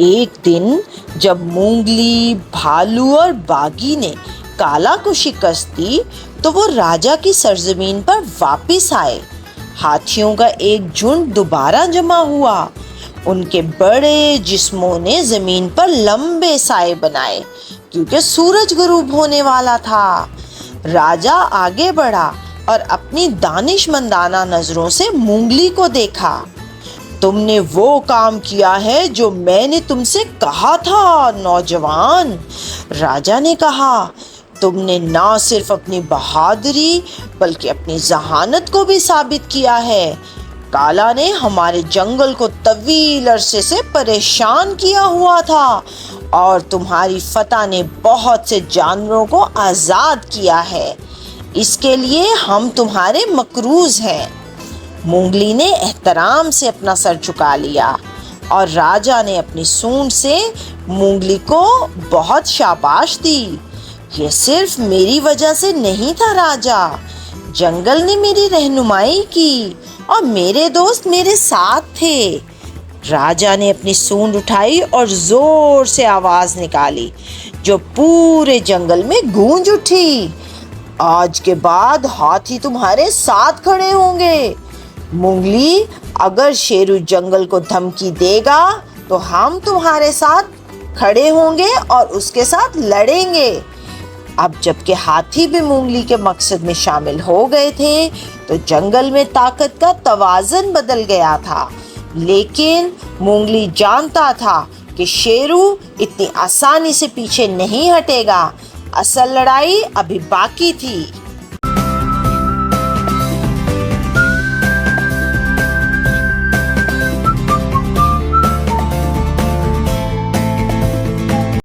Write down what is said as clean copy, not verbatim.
ایک دن جب مونگلی، بھالو اور باگی نے کالا کو شکست دی تو وہ راجا کی سرزمین پر واپس آئے۔ ہاتھیوں کا ایک جھنڈ دوبارہ جمع ہوا۔ ان کے بڑے جسموں نے زمین پر لمبے سائے بنائے کیونکہ سورج غروب ہونے والا تھا۔ راجا آگے بڑھا اور اپنی دانش مندانہ نظروں سے مونگلی کو دیکھا۔ تم نے وہ کام کیا ہے جو میں نے تم سے کہا تھا نوجوان، راجا نے کہا۔ تم نے نہ صرف اپنی بہادری بلکہ اپنی ذہانت کو بھی ثابت کیا ہے۔ کالا نے ہمارے جنگل کو طویل عرصے سے پریشان کیا ہوا تھا اور تمہاری فتح نے بہت سے جانوروں کو آزاد کیا ہے۔ اس کے لیے ہم تمہارے مقروض ہیں۔ مونگلی نے احترام سے اپنا سر جھکا لیا اور راجا نے اپنی سونڈ سے مونگلی کو بہت شاباش دی۔ یہ صرف میری وجہ سے نہیں تھا راجا، جنگل نے میری رہنمائی کی اور میرے دوست میرے ساتھ تھے۔ راجا نے اپنی سونڈ اٹھائی اور زور سے آواز نکالی جو پورے جنگل میں گونج اٹھی۔ آج کے بعد ہاتھی تمہارے ساتھ کھڑے ہوں گے۔ مونگلی، اگر شیرو جنگل کو دھمکی دے گا تو ہم تمہارے ساتھ کھڑے ہوں گے اور اس کے ساتھ لڑیں گے۔ اب جب کہ ہاتھی بھی مونگلی کے مقصد میں شامل ہو گئے تھے تو جنگل میں طاقت کا توازن بدل گیا تھا، لیکن مونگلی جانتا تھا کہ شیرو اتنی آسانی سے پیچھے نہیں ہٹے گا۔ اصل لڑائی ابھی باقی تھی۔